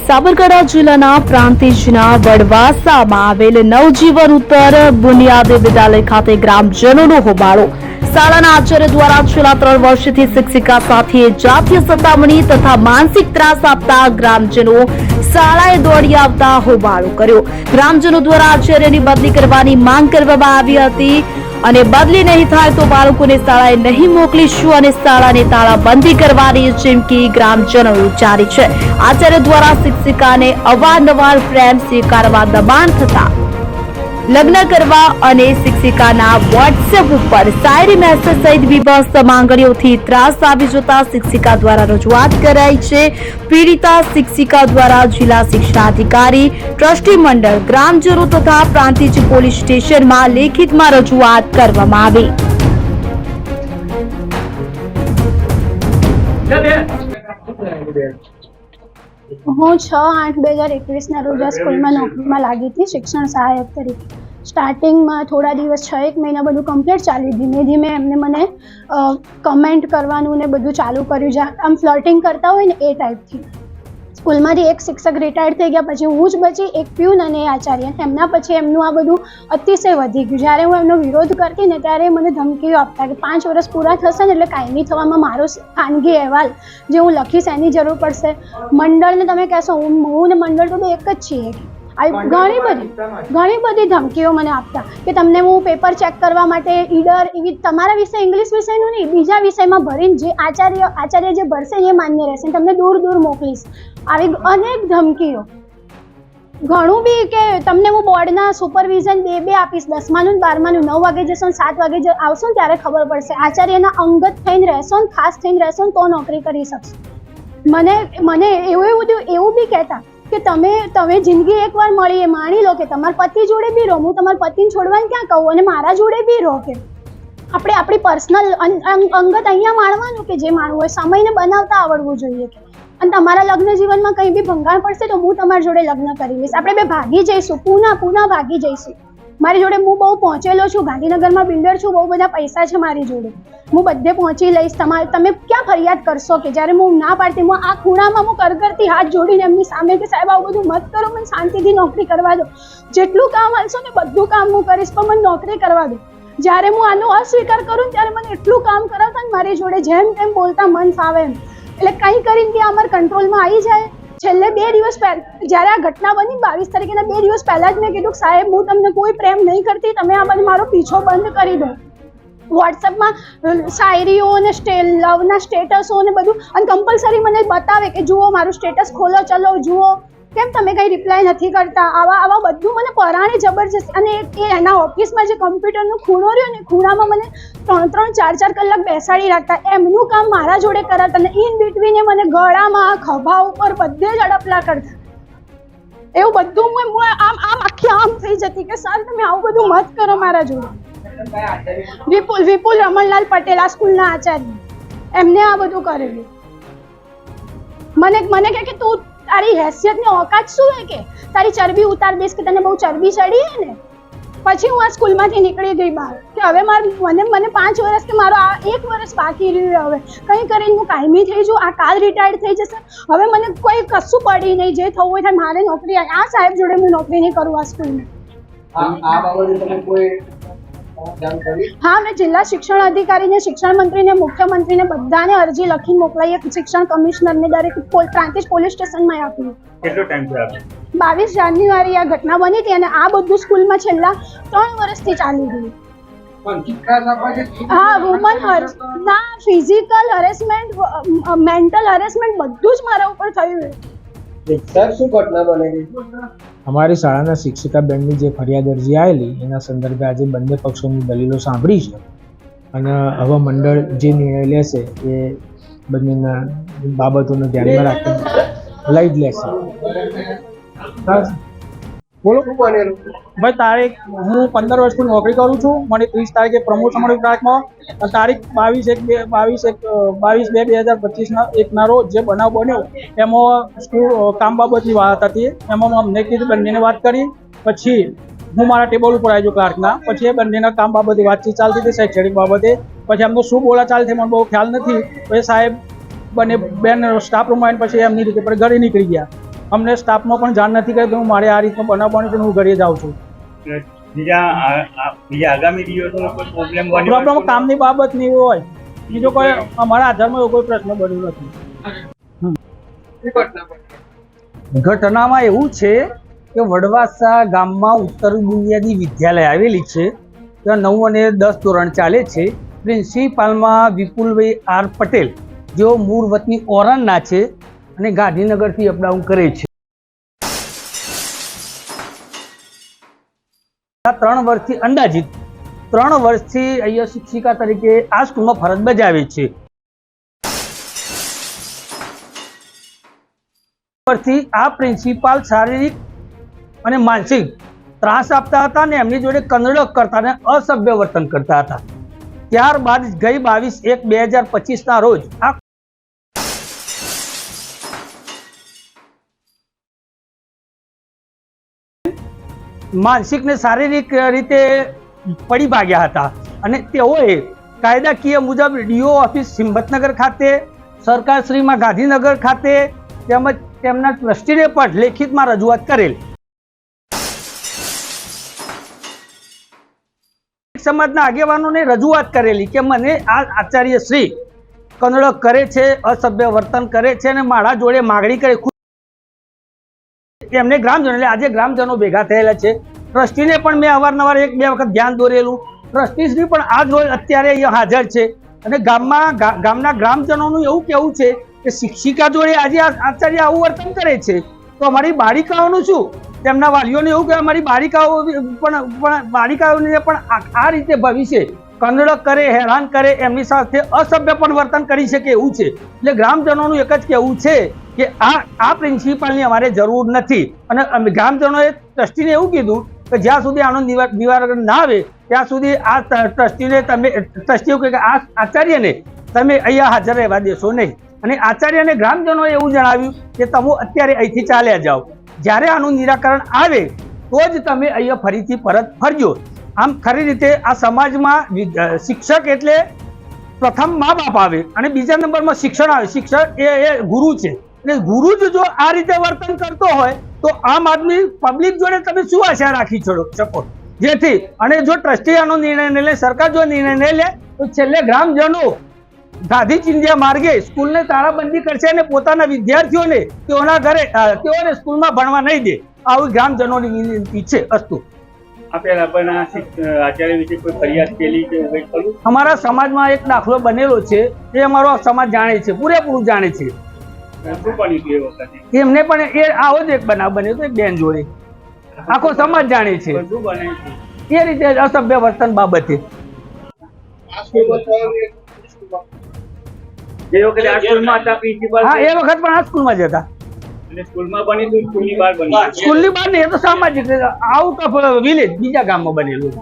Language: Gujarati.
સાબરકાંઠા જિલ્લાના પ્રાંતિજના વડવાસામાં આવેલ નવજીવન ઉત્તર બુનિયાદી વિદ્યાલય ખાતે ગ્રામજનોનો હોબાળો। શાળાના આચાર્ય દ્વારા છેલ્લા 3 વર્ષથી શિક્ષિકા સાથે જાતીય સતામણી તથા માનસિક ત્રાસ આપતા ગ્રામજનો શાળાએ દોડી આવતા હોબાળો કર્યો। ગ્રામજનો દ્વારા આચાર્યની બદલી કરવાની માંગ કરવામાં આવી હતી અને બદલી નહીં થાય તો બાળકોને શાળાએ નહીં મોકલીશું અને શાળાને તાળાબંધી કરવાની ચીમકી ગ્રામજનોએ ઉચ્ચારી છે। આચાર્ય દ્વારા શિક્ષિકાને અવારનવાર પ્રેમ સ્વીકારવા દબાણ થતા લગ્ન કરવા અને શિક્ષિકાના વોટ્સએપ ઉપર શાયરી મેસેજ સહિત વિભત્સ માંગણીઓથી ત્રાસ આવી જતા શિક્ષિકા દ્વારા રજૂઆત કરાઈ છે। પીડિતા શિક્ષિકા દ્વારા જિલ્લા શિક્ષણાધિકારી, ટ્રસ્ટી મંડળ, ગ્રામજનો તથા પ્રાંતિજ પોલીસ સ્ટેશનમાં લેખિતમાં રજૂઆત કરવામાં આવી। હું 6/8/2021 ના રોજ આ સ્કૂલમાં નોકરીમાં લાગી હતી શિક્ષણ સહાયક તરીકે। સ્ટાર્ટિંગમાં થોડા દિવસ 6-1 મહિના બધું કમ્પ્લીટ ચાલ્યું। ધીમે ધીમે એમને મને કમેન્ટ કરવાનું ને બધું ચાલુ કર્યું, જે આમ ફ્લર્ટિંગ કરતા હોય ને એ ટાઈપથી। સ્કૂલમાંથી એક શિક્ષક રિટાયર્ડ થઈ ગયા, પછી હું જ બચી, એક પ્યુન અને આચાર્ય। એમના પછી એમનું આ બધું અતિશય વધી ગયું। જ્યારે હું એમનો વિરોધ કરતી ને ત્યારે મને ધમકીઓ આપતા કે 5 વર્ષ પૂરા થશે ને એટલે કાયમી થવામાં મારો ખાનગી અહેવાલ જે હું લખીશ એની જરૂર પડશે। મંડળને તમે કહેશો, હું ને મંડળ તો બે એક જ છીએ। ઘણી બધી ધમકીઓ મને આપતા કે તમને હું પેપર ચેક કરવા માટે ઈડર એવી તમારા વિષય ઇંગ્લિશ વિષયનું નહીં બીજા વિષયમાં ભરીને જે આચાર્ય જે ભરશે એ માન્ય રહેશે, તમને દૂર મોકલીશ। આવી અનેક ધમકીઓ। ઘણું બી કે તમને હું બોર્ડના સુપરવિઝન બે આપીશ, 10માનું 12માનું 9 વાગે જશો ને 7 વાગે આવશો ને ત્યારે ખબર પડશે। આચાર્યના અંગત થઈને રહેશો ને ખાસ થઈને રહેશો ને તો નોકરી કરી શકશો। મને એવું બી કહેતા કે તમે જિંદગી એકવાર મળી એ માણી લો કે તમારા પતિ જોડે બી રહો, હું તમારા પતિને છોડવાનું ક્યાં કહું, અને મારા જોડે બી રહો કે આપણે આપણી પર્સનલ અંગત અહીંયા માણવાનું કે જે માણવું હોય સમયને બનાવતા આવડવું જોઈએ કે અને તમારા લગ્ન જીવનમાં કંઈ બી ભંગાણ પડશે તો હું તમારી જોડે લગ્ન કરી લઈશ। આપણે બે ભાગી જઈશું, પુના ભાગી જઈશું। મારી જોડે હું બહુ પહોંચેલો છું, ગાંધીનગરમાં બિલ્ડર છું, બહુ બધા પૈસા છે મારી જોડે, હું બધે પહોંચી લઈશ। તમે ક્યાં ફરિયાદ કરશો કે જ્યારે હું ના પાડતી, હું આ ખૂણામાં હું કરતી હાથ જોડીને એમની સામે કે સાહેબ આવું બધું મત કરો, મને શાંતિથી નોકરી કરવા દો, જેટલું કામ આવશો ને બધું કામ હું કરીશ પણ મને નોકરી કરવા દો। જ્યારે હું આનો અસ્વીકાર કરું ત્યારે મને એટલું કામ કરાવતા ને મારી જોડે જેમ તેમ બોલતા મન ફાવે એમ, એટલે કંઈ કરીને ત્યાં અમારા કંટ્રોલમાં આવી જાય। છેલ્લે 2 દિવસ પહેલા જ્યારે આ ઘટના બની 22 તારીખેના 2 દિવસ પહેલાં જ મેં કીધું સાહેબ હું તમને કોઈ પ્રેમ નહીં કરતી, તમે આ બધું મારો પીછો બંધ કરી દો। વોટ્સએપમાં શાયરીઓ અને લવના સ્ટેટસો ને બધું અને કમ્પલસરી મને બતાવે કે જુઓ મારું સ્ટેટસ ખોલો, ચલો જુઓ, કેમ તમે કંઈ રિપ્લાય નથી કરતા, આવા બધું મને પરાણે જબરજસ્ત। અને એના ઓફિસમાં જે કમ્પ્યુટરનો ખૂણો રહ્યો ને ખૂણામાં મને 3-4 કલાક બેસાડી રાખતા, એમનું કામ મારા જોડે કરાતા અને ઇન બિટવીને મને ગળામાં, ખભા ઉપર બધે જ અડપલા કરતા। એવું બધું હું આમ આખી આમ થઈ જતી કે સર તમે આવું બધું મત કરો મારા જોડે। વિપુલ રમણલાલ પટેલ આ સ્કૂલના આચાર્ય, એમને આ બધું કરેલું। મને કે તું તારી હેસિયતની ઓકાત શું હે કે તારી ચરબી ઉતાર દઈશ કે તને બહુ ચરબી ચડી હે ને। પછી હું આ સ્કૂલમાંથી નીકળી ગઈ બહાર કે હવે મને 5 વર્ષ કે મારો આ 1 વર્ષ બાકી રહ્યું, હવે કંઈ કરીને હું કાયમી થઈ જઉં, આ કાલ રિટાયર્ડ થઈ જશે, હવે મને કોઈ કશું પડી નહીં, જે થવું હોય મારે નોકરી આ સાહેબ જોડે હું નોકરી નહીં કરું આ સ્કૂલમાં। હા, મેં જિલ્લા શિક્ષણ અધિકારીને, શિક્ષણ મંત્રીને, મુખ્યમંત્રીને બધાને અરજી લખીને મોકલાઈ, શિક્ષણ કમિશનરને દરેક પ્રાંતિજ પોલીસ સ્ટેશનમાં આપ્યું। કેટલો ટાઈમ થયો? 22 જાન્યુઆરી આ ઘટના બની હતી અને આ બધું સ્કૂલમાં છેલ્લા 3 વર્ષથી ચાલી રહ્યું। હા, ના ફિઝિકલ હરેસમેન્ટ, મેન્ટલ હરેસમેન્ટ બધું જ મારા ઉપર થયું। સર શું ઘટના બનેલી? અમારી શાળાના શિક્ષિકા બેનની જે ફરિયાદ અરજી આવેલી એના સંદર્ભે આજે બંને પક્ષોની દલીલો સાંભળી છે અને હવે મંડળ જે નિર્ણય લેશે એ બંનેના બાબતોને ધ્યાનમાં રાખીને લઈ જ લેશે। બોલો શું બનેલું? ભાઈ તારીખ હું 15 વર્ષથી નોકરી કરું છું, મને 30 તારીખે પ્રમોશન મળ્યું ટ્રાકમાં, તારીખ 22/2/2025 રોજ જે બનાવ બન્યો એમાં સ્કૂલ કામ બાબતની વાત હતી। એમાં અમને કીધું, બંનેને વાત કરી, પછી હું મારા ટેબલ ઉપર આવી ગયો ક્લાર્કના, પછી એ બંનેના કામ બાબતે વાતચીત ચાલતી હતી શૈક્ષણિક બાબતે, પછી એમનો શું બોલાચાલ થઈ મને બહુ ખ્યાલ નથી। પછી સાહેબ બંને બેન સ્ટાફ રૂમમાં આવીને પછી એમની રીતે ઘરે નીકળી ગયા। અમને સ્ટાફનો પણ જાણ નથી કરી કે હું મારે આ રીતનો બનાવ બન્યો છે, હું ઘરે જાઉં છું. બીજા આગામી દિવસોમાં કોઈ પ્રોબ્લેમ કામની બાબતની હોય, બીજો કોઈ અમારા આધારમાં એવો કોઈ પ્રશ્ન બન્યો નથી. ઘટનામાં એવું છે કે વડવાસા ગામમાં ઉત્તર બુનિયાદી વિદ્યાલય આવેલી છે, ત્યાં 9 અને 10 ધોરણ ચાલે છે. પ્રિન્સિપાલમાં વિપુલભાઈ આર પટેલ, જેઓ મૂળ વતની ઓરણના છે અને ગાંધીનગરથી અપડાઉન કરે છે. 3 વર્ષથી અંદાજિત 3 વર્ષથી અહીંયા શિક્ષિકા તરીકે આ સ્કૂલમાં ફરજ બજાવે છે. પરથી આ પ્રિન્સિપાલ શારીરિક અને માનસિક ત્રાસ આપતા હતા અને એમની જોડે કનડક કરતા અને અસભ્ય વર્તન કરતા હતા. ત્યારબાદ ગઈ 22/1/2025 ના રોજ આ માનસિક ને શારીરિક રીતે પડી ભાગ્યા હતા અને તેઓએ કાયદાકીય મુજબ ડીઓ ઓફિસ હિંમતનગર ખાતે, સરકારશ્રીમાં ગાંધીનગર ખાતે તેમજ તેમના ટ્રસ્ટીને પણ લેખિતમાં રજૂઆત કરેલ. સમાજના આગેવાનોને રજૂઆત કરેલી કે મને આ આચાર્ય શ્રી કનડક કરે છે, અસભ્ય વર્તન કરે છે અને મારા જોડે માગણી કરે. એમને ગ્રામજનો, એટલે આજે ગ્રામજનો ભેગા થયેલા છે. ટ્રસ્ટીને પણ મેં અવારનવાર 1-2 વખત ધ્યાન દોરેલું. ટ્રસ્ટીશ્રી પણ આજ રોજ અત્યારે અહીંયા હાજર છે અને ગામના ગ્રામજનોનું એવું કહેવું છે કે શિક્ષિકા જોડે આજે આચાર્ય આવું વર્તન કરે છે તો અમારી બાળિકાઓનું શું? તેમના વાલીઓને એવું કે અમારી બાળિકાઓને પણ આ રીતે ભવિષ્ય કનડક કરે, હેરાન કરે, એમની સાથે અસભ્ય પણ વર્તન કરી શકે એવું છે. એટલે ગ્રામજનોનું એક જ કહેવું છે કે આ પ્રિન્સિપાલની અમારે જરૂર નથી અને ગ્રામજનોએ ટ્રસ્ટીને એવું કીધું કે જ્યાં સુધી આનો નિવારણ ના આવે ત્યાં સુધી આ ટ્રસ્ટીને ટ્રસ્ટીઓ કે આ આચાર્યને તમે અહીંયા હાજર રહેવા દેશો નહીં. અને આચાર્યને ગ્રામજનોએ એવું જણાવ્યું કે તમે અત્યારે અહીંથી ચાલ્યા જાઓ, જ્યારે આનું નિરાકરણ આવે તો જ તમે અહીંયા ફરીથી પરત ફરજો. આમ ખરી રીતે આ સમાજમાં શિક્ષક એટલે પ્રથમ મા બાપ આવે અને બીજા નંબરમાં શિક્ષણ આવે. શિક્ષક એ ગુરુ છે અને ગુરુ જ જો આ રીતે વર્તન કરતો હોય તો આમ આદમી પબ્લિક જોડે તમે શું આશા રાખી શકો? જેથી અને જો ટ્રસ્ટી આનો નિર્ણય નહીં લે, સરકાર જો નિર્ણય નહીં લે તો છેલ્લે ગ્રામજનો ગાંધી ચિંધ્યા માર્ગે સ્કૂલને તાળાબંધી કરશે અને પોતાના વિદ્યાર્થીઓને તેઓને સ્કૂલમાં ભણવા નહીં દે. આવી ગ્રામજનોની વિનંતી છે. અસ્તુ. આચાર્ય વિશે કોઈ ફરિયાદ કેલી કે કંઈ ખરું? અમારા સમાજમાં એક દાખલો બનેલો છે, એ અમારો સમાજ જાણે છે, પૂરેપૂરું જાણે છે. શું બન્યું હતું એ વખતે? એમને પણ એ આવો જ એક બનાવ બન્યો હતો, એક બેન જોડે. આખો સમાજ જાણે છે શું બન્યું હતું? એ રીતે અસભ્ય વર્તન બાબતે. જે વખતે આ સ્કૂલમાં હતા પ્રિન્સિપાલ? હા, એ વખત પણ આ સ્કૂલમાં જ હતા. અને સ્કૂલમાં બની હતું, સ્કૂલની બહાર બની? સ્કૂલની બહાર નહીં, એ તો સામાજિક આઉટ ઓફ વિલેજ બીજા ગામમાં બનેલું.